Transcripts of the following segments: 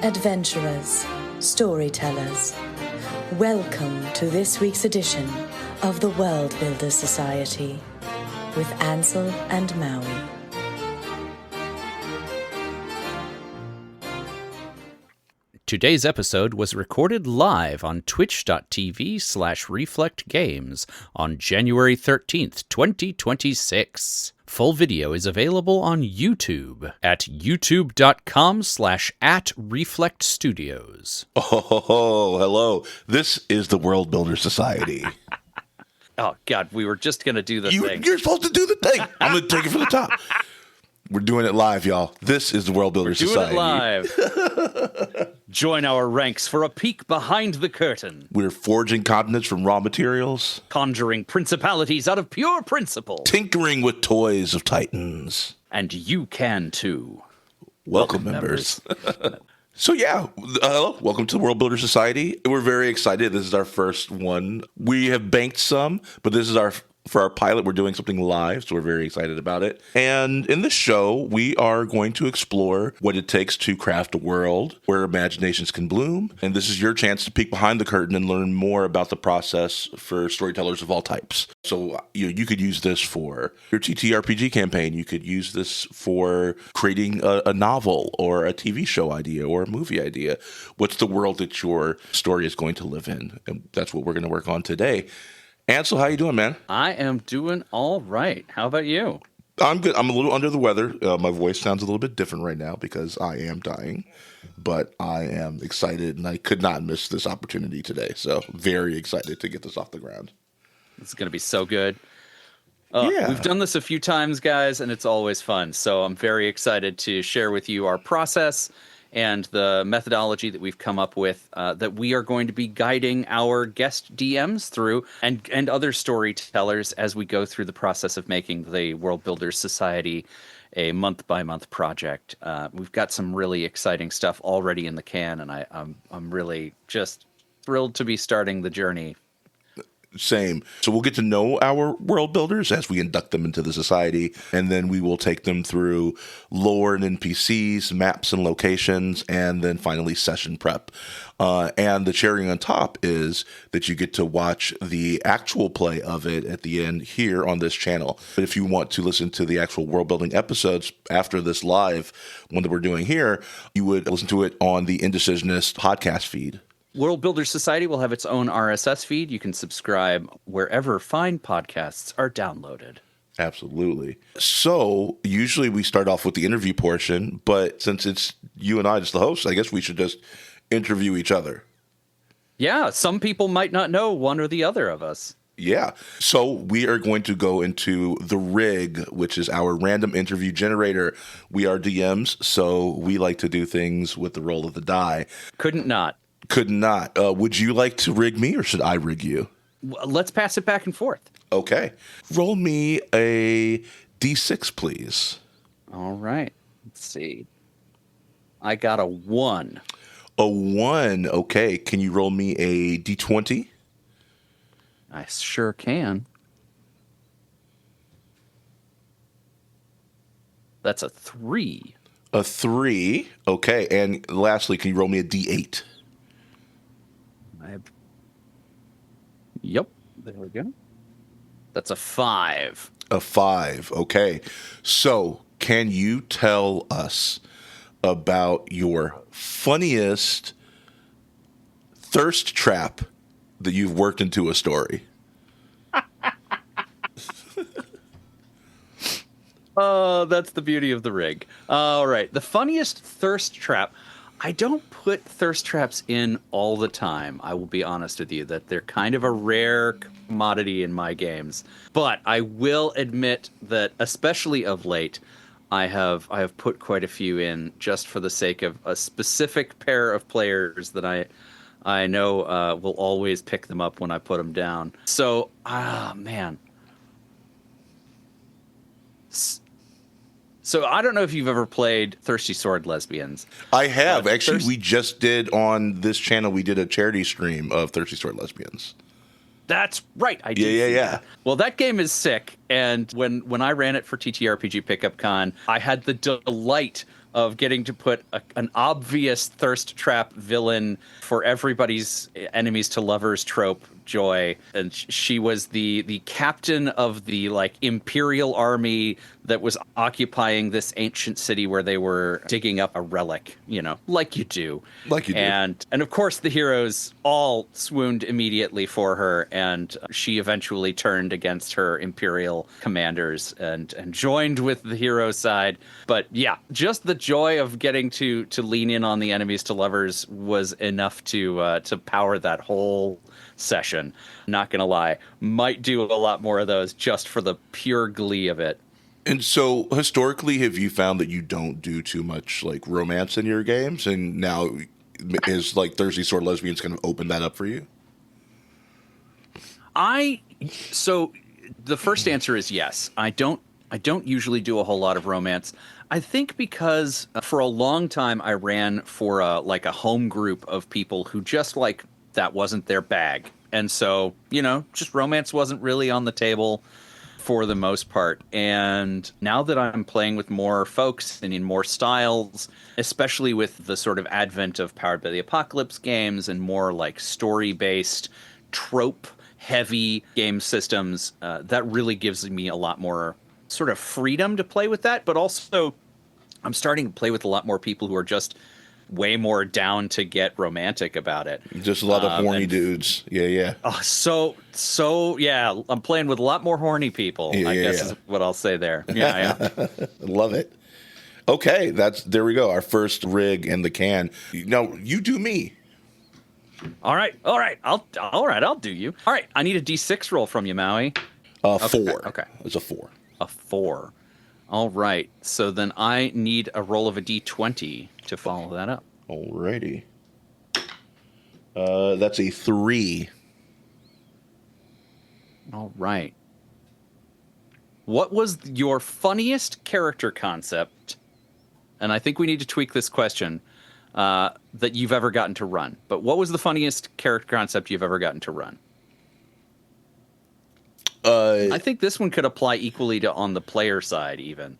adventurers, storytellers. Welcome to this week's edition of the Worldbuilders Society with Ansel and Maui. Today's episode was recorded live on twitch.tv/reflectgames on January 13th, 2026. Full video is available on YouTube at youtube.com/@reflectstudios. Oh, hello. This is the Worldbuilders Society. Oh, God, we were just going to do the thing. You're supposed to do the thing. I'm going to take it from the top. We're doing it live, y'all. This is the Worldbuilders Society. Doing it live. Join our ranks for a peek behind the curtain. We're forging continents from raw materials. Conjuring principalities out of pure principle. Tinkering with toys of titans. And you can too. Welcome members. So yeah, welcome to the Worldbuilders Society. We're very excited. This is our first one. We have banked some, but this is for our pilot, we're doing something live, so we're very excited about it. And in this show, we are going to explore what it takes to craft a world where imaginations can bloom. And this is your chance to peek behind the curtain and learn more about the process for storytellers of all types. So you could use this for your TTRPG campaign. You could use this for creating a novel or a TV show idea or a movie idea. What's the world that your story is going to live in? And that's what we're going to work on today. Ansel, how you doing, man? I am doing all right. How about you? I'm good. I'm a little under the weather. My voice sounds a little bit different right now because I am dying. But I am excited, and I could not miss this opportunity today. So very excited to get this off the ground. It's going to be so good. We've done this a few times, guys, and it's always fun. So I'm very excited to share with you our process and the methodology that we've come up with that we are going to be guiding our guest DMs through and other storytellers as we go through the process of making the Worldbuilders Society a month-by-month project. We've got some really exciting stuff already in the can, and I'm really just thrilled to be starting the journey. Same. So we'll get to know our world builders as we induct them into the society, and then we will take them through lore and NPCs, maps and locations, and then finally session prep. And the cherry on top is that you get to watch the actual play of it at the end here on this channel. But if you want to listen to the actual world building episodes after this live one that we're doing here, you would listen to it on the Indecisionist podcast feed. Worldbuilders Society will have its own RSS feed. You can subscribe wherever fine podcasts are downloaded. Absolutely. So usually we start off with the interview portion, but since it's you and I as the hosts, I guess we should just interview each other. Yeah, some people might not know one or the other of us. Yeah. So we are going to go into the rig, which is our random interview generator. We are DMs, so we like to do things with the roll of the die. Could not. Would you like to rig me, or should I rig you? Let's pass it back and forth. Okay. Roll me a D6, please. All right. Let's see. I got a 1. A 1. Okay. Can you roll me a D20? I sure can. That's a 3. A 3. Okay. And lastly, can you roll me a D8? Yep, there we go. That's a 5. A 5, okay. So, can you tell us about your funniest thirst trap that you've worked into a story? Oh, that's the beauty of the rig. All right, the funniest thirst trap. I don't put thirst traps in all the time. I will be honest with you that they're kind of a rare commodity in my games. But I will admit that, especially of late, I have put quite a few in just for the sake of a specific pair of players that I know will always pick them up when I put them down. So, man. So I don't know if you've ever played Thirsty Sword Lesbians. I have. Actually, we just did on this channel, we did a charity stream of Thirsty Sword Lesbians. That's right. I did. Yeah. Well, that game is sick. And when I ran it for TTRPG Pickup Con, I had the delight of getting to put an obvious thirst trap villain for everybody's enemies to lovers trope, Joy, and she was the captain of the like imperial army that was occupying this ancient city where they were digging up a relic, like you do. And of course the heroes all swooned immediately for her, and she eventually turned against her imperial commanders and joined with the hero side. But yeah, just the joy of getting to lean in on the enemies to lovers was enough to power that whole session. Not gonna lie, might do a lot more of those just for the pure glee of it. And so historically, have you found that you don't do too much like romance in your games, and now is like Thirsty Sword Lesbians kind of open that up for you? So the first answer is yes. I don't usually do a whole lot of romance. I think because for a long time I ran for a home group of people who just like that wasn't their bag. And so, just romance wasn't really on the table for the most part. And now that I'm playing with more folks and in more styles, especially with the sort of advent of Powered by the Apocalypse games and more like story-based, trope-heavy game systems, that really gives me a lot more sort of freedom to play with that. But also, I'm starting to play with a lot more people who are just way more down to get romantic about it. Just a lot of horny dudes. Yeah. Oh, so yeah. I'm playing with a lot more horny people. I guess is what I'll say there. Yeah. Love it. Okay, there we go. Our first rig in the can. No, you do me. All right. I'll do you. All right. I need a D6 roll from you, Maui. 4. Okay. It's a 4. A 4. All right. So then I need a roll of a D20 to follow that up. Alrighty. That's a 3. All right. What was your funniest character concept? And I think we need to tweak this question that you've ever gotten to run. But what was the funniest character concept you've ever gotten to run? I think this one could apply equally to on the player side, even.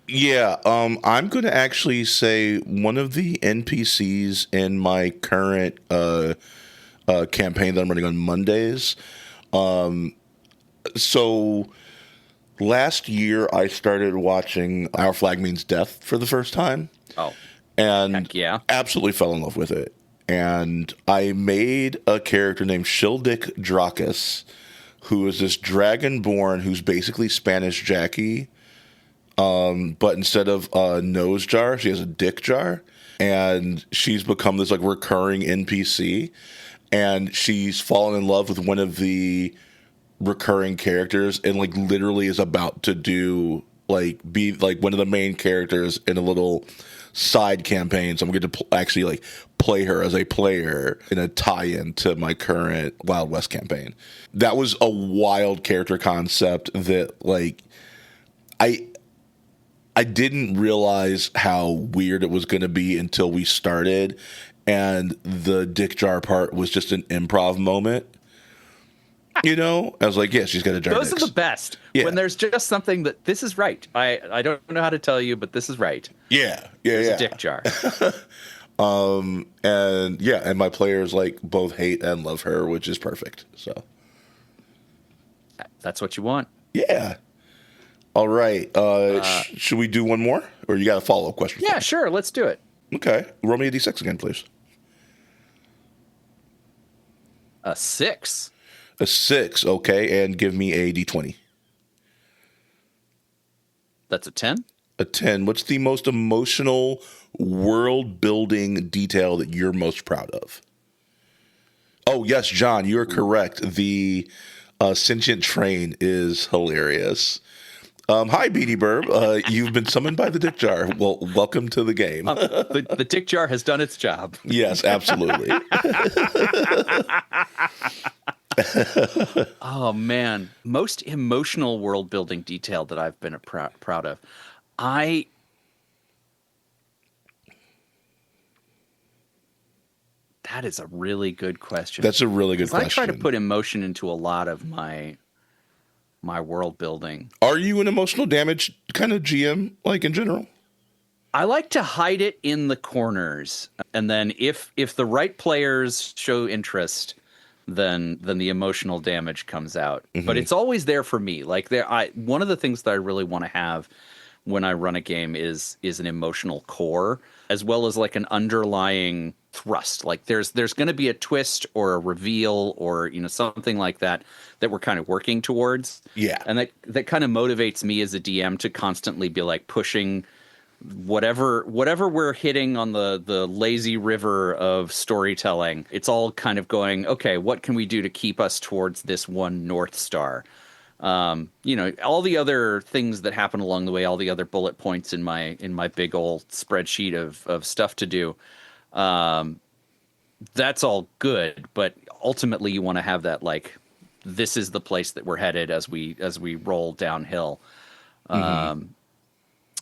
Yeah, I'm going to actually say one of the NPCs in my current campaign that I'm running on Mondays. So last year I started watching Our Flag Means Death for the first time. Oh, and heck yeah. Absolutely fell in love with it. And I made a character named Shildik Drakus, who is this dragonborn who's basically Spanish Jackie. But instead of a nose jar, she has a dick jar, and she's become this like recurring NPC, and she's fallen in love with one of the recurring characters, and like literally is about to be like one of the main characters in a little side campaign. So I'm going to actually like play her as a player in a tie-in to my current Wild West campaign. That was a wild character concept that like I didn't realize how weird it was going to be until we started, and the dick jar part was just an improv moment. I was like, yeah, she's got a jar. Those are the best. Yeah. When there's just something that this is right. I don't know how to tell you, but this is right. Yeah. There's a dick jar. And my players like both hate and love her, which is perfect. So that's what you want. Yeah. All right. Should we do one more, or you got a follow-up question? Yeah, sure. Let's do it. Okay. Roll me a D6 again, please. A 6. A 6. Okay, and give me a D20. That's a 10. A 10. What's the most emotional world-building detail that you're most proud of? Oh, yes, John, you're correct. The sentient train is hilarious. Hi, Beady Burb. You've been summoned by the Dick Jar. Well, welcome to the game. The Dick Jar has done its job. Yes, absolutely. Oh, man. Most emotional world-building detail that I've been proud of. That is a really good question. That's a really good question. I try to put emotion into a lot of my world building. Are you an emotional damage kind of GM, like in general? I like to hide it in the corners, and then if the right players show interest, then the emotional damage comes out. Mm-hmm. But it's always there for me. Like one of the things that I really want to have when I run a game is an emotional core, as well as like an underlying thrust. Like there's going to be a twist or a reveal or something like that we're kind of working towards. Yeah, and that kind of motivates me as a DM to constantly be like pushing whatever we're hitting on the lazy river of storytelling. It's all kind of going, okay, what can we do to keep us towards this one North Star? All the other things that happen along the way, all the other bullet points in my big old spreadsheet of stuff to do. That's all good, but ultimately you want to have that, like, this is the place that we're headed as we roll downhill. Mm-hmm.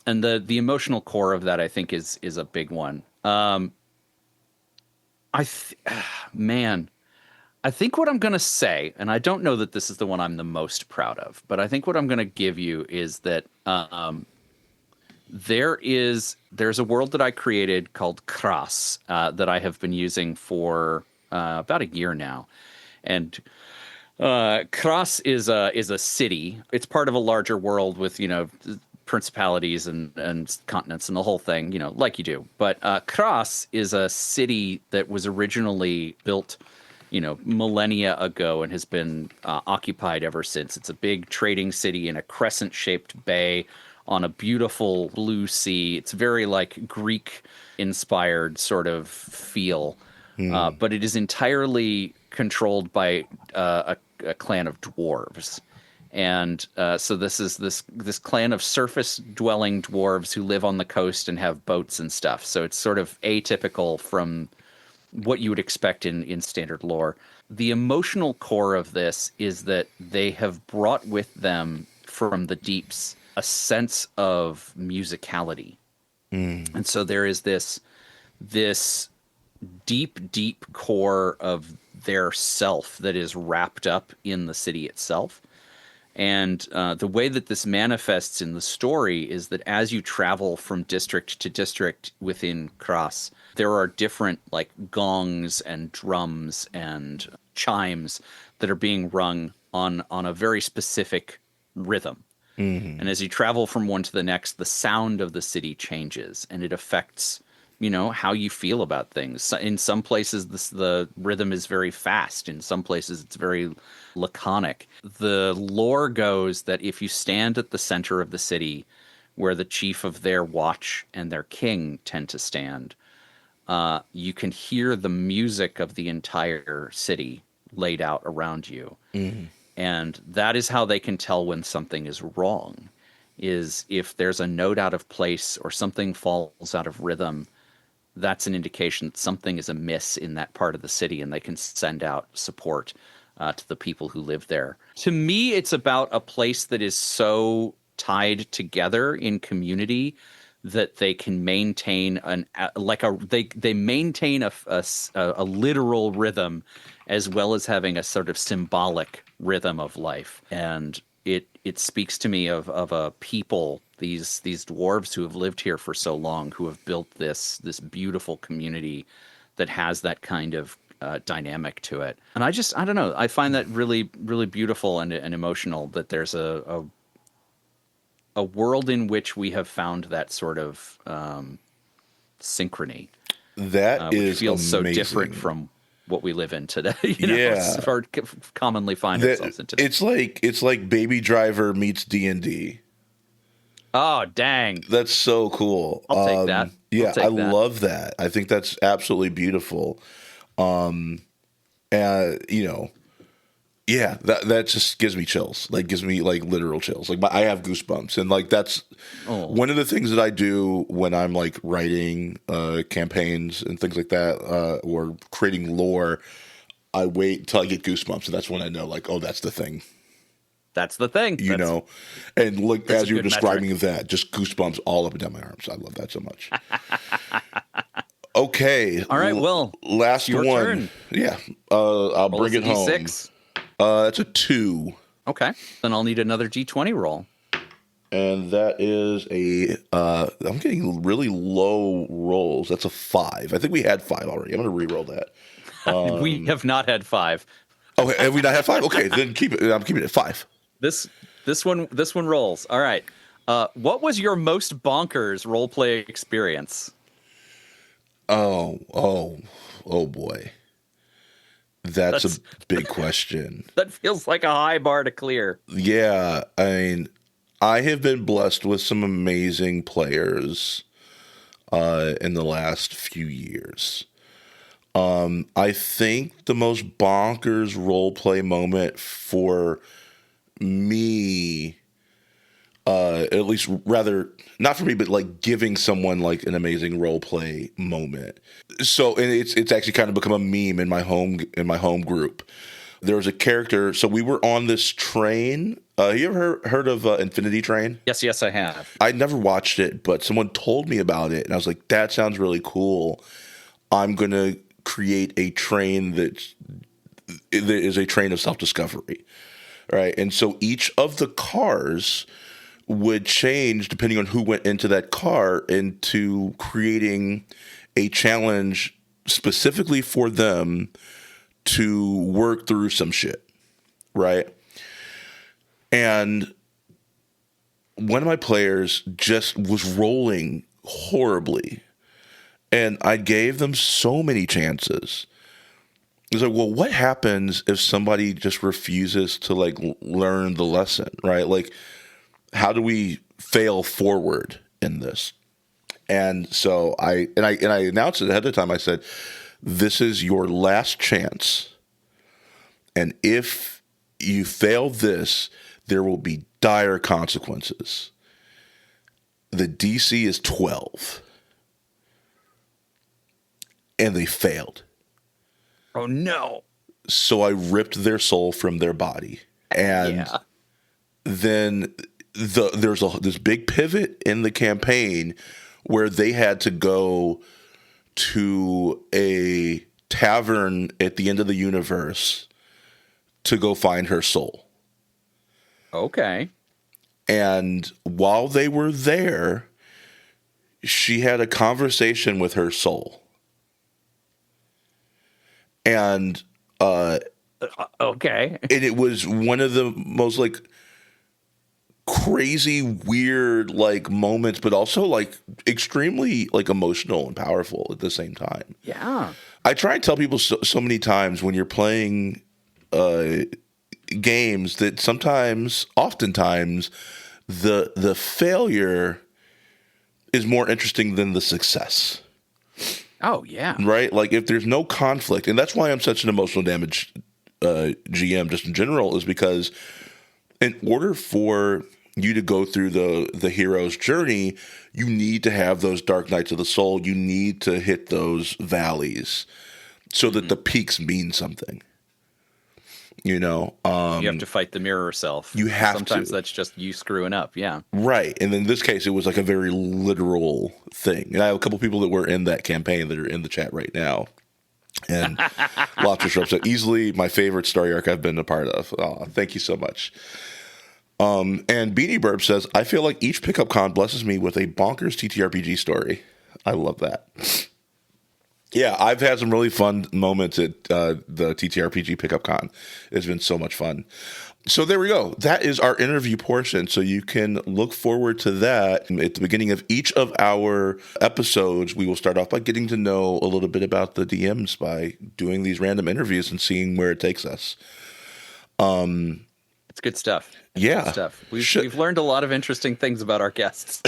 And the emotional core of that, I think, is a big one. I think what I'm going to say, and I don't know that this is the one I'm the most proud of, but I think what I'm going to give you is that there's a world that I created called Kras that I have been using for about a year now. And Kras is a city. It's part of a larger world with, principalities and continents and the whole thing, like you do. But Kras is a city that was originally built millennia ago and has been occupied ever since. It's a big trading city in a crescent-shaped bay on a beautiful blue sea. It's very like Greek-inspired sort of feel, but it is entirely controlled by a clan of dwarves. And so this is this clan of surface-dwelling dwarves who live on the coast and have boats and stuff. So it's sort of atypical from what you would expect in standard lore. The emotional core of this is that they have brought with them from the deeps a sense of musicality. And so there is this deep core of their self that is wrapped up in the city itself. And the way that this manifests in the story is that as you travel from district to district within Kras, there are different like gongs and drums and chimes that are being rung on a very specific rhythm. Mm-hmm. And as you travel from one to the next, the sound of the city changes, and it affects how you feel about things. In some places, the rhythm is very fast. In some places, it's very laconic. The lore goes that if you stand at the center of the city, where the chief of their watch and their king tend to stand, you can hear the music of the entire city laid out around you. Mm-hmm. And that is how they can tell when something is wrong, is if there's a note out of place or something falls out of rhythm. That's an indication that something is amiss in that part of the city, and they can send out support to the people who live there. To me, it's about a place that is so tied together in community that they can maintain they maintain a literal rhythm as well as having a sort of symbolic rhythm of life. And it speaks to me of a people, these dwarves who have lived here for so long, who have built this beautiful community that has that kind of dynamic to it. And I don't know. I find that really, really beautiful and emotional that there's a world in which we have found that sort of synchrony. That which feels amazing. So different from what we live in today. Yeah, or commonly find ourselves in today. It's like Baby Driver meets D&D. Oh, dang. That's so cool. I'll take that. Yeah, I love that. I think that's absolutely beautiful. Yeah, that just gives me chills. Like, gives me like literal chills. Like, I have goosebumps, and like that's one of the things that I do when I'm like writing campaigns and things like that, or creating lore. I wait until I get goosebumps, and that's when I know, like, oh, that's the thing. That's the thing. And look, as you were describing that, just goosebumps all up and down my arms. I love that so much. Okay. All right. Well, last your one. Turn. Yeah. I'll bring it home. D6. It's a 2. Okay. Then I'll need another D20 roll. And that is I'm getting really low rolls. That's a 5. I think we had 5 already. I'm going to re-roll that. We have not had 5. Oh, have we not had 5? Okay, then keep it. I'm keeping it at 5. This one rolls. All right. What was your most bonkers roleplay experience? Oh boy. That's a big question. That feels like a high bar to clear. Yeah, I mean, I have been blessed with some amazing players in the last few years. I think the most bonkers roleplay moment for me, at least rather not for me, but like giving someone like an amazing roleplay moment. So, and it's actually kind of become a meme in my home group. There was a character. So we were on this train. You ever heard of Infinity Train? Yes, I have. I never watched it, but someone told me about it, and I was like, "That sounds really cool." I'm gonna create a train that is a train of self-discovery, right? And so each of the cars would change depending on who went into that car into creating a challenge specifically for them to work through some shit, right? And one of my players just was rolling horribly, and I gave them so many chances. It's like, well, what happens if somebody just refuses to like learn the lesson, right? Like, how do we fail forward in this? And so I announced it ahead of time. I said, this is your last chance. And if you fail this, there will be dire consequences. The DC is 12. And they failed. Oh, no. So I ripped their soul from their body. And then there's this big pivot in the campaign where they had to go to a tavern at the end of the universe to go find her soul. Okay. And while they were there, she had a conversation with her soul. And okay. And it was one of the most like crazy, weird like moments, but also like extremely like emotional and powerful at the same time. Yeah. I try and tell people so many times when you're playing games that oftentimes, the failure is more interesting than the success. Oh, yeah. Right? Like if there's no conflict, and that's why I'm such an emotional damage GM just in general, is because in order for you to go through the hero's journey, you need to have those dark nights of the soul. You need to hit those valleys so that the peaks mean something. You know, you have to fight the mirror self. You have Sometimes to. that's just you screwing up. Yeah. Right. And in this case, it was like a very literal thing. And I have a couple people that were in that campaign that are in the chat right now. And lots of shrubs. So easily my favorite story arc I've been a part of. Oh, thank you so much. And Beanie Burp says, I feel like each pickup con blesses me with a bonkers TTRPG story. I love that. Yeah, I've had some really fun moments at the TTRPG Pickup Con. It's been so much fun. So there we go. That is our interview portion. So you can look forward to that. At the beginning of each of our episodes, we will start off by getting to know a little bit about the DMs by doing these random interviews and seeing where it takes us. It's good stuff. Yeah. Good stuff. We've learned a lot of interesting things about our guests.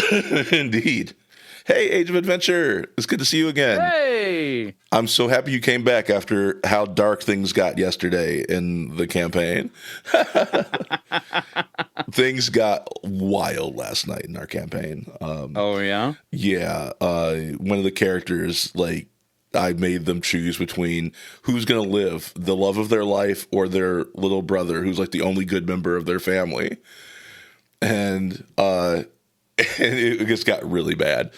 Indeed. Hey, Age of Adventure. It's good to see you again. Hey! I'm so happy you came back after how dark things got yesterday in the campaign. Things got wild last night in our campaign. Oh, yeah? Yeah. One of the characters, like, I made them choose between who's going to live, the love of their life or their little brother, who's like the only good member of their family. And it just got really bad.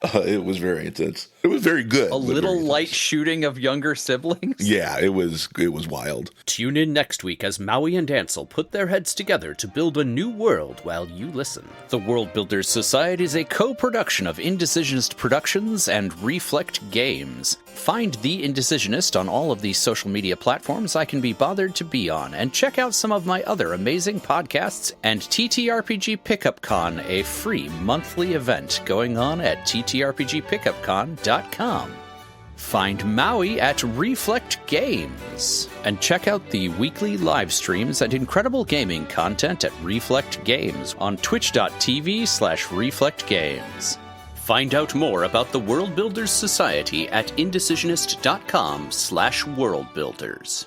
It was very intense. It was very good. A little light shooting of younger siblings? Yeah, it was wild. Tune in next week as Maui and Ansel put their heads together to build a new world while you listen. The Worldbuilders Society is a co-production of Indecisionist Productions and Reflect Games. Find The Indecisionist on all of these social media platforms I can be bothered to be on, and check out some of my other amazing podcasts and TTRPG Pickup Con, a free monthly event going on at ttrpgpickupcon.com. Find Maui at Reflect Games, and check out the weekly live streams and incredible gaming content at Reflect Games on twitch.tv/reflectgames. Find out more about the Worldbuilders Society at indecisionist.com/worldbuilders.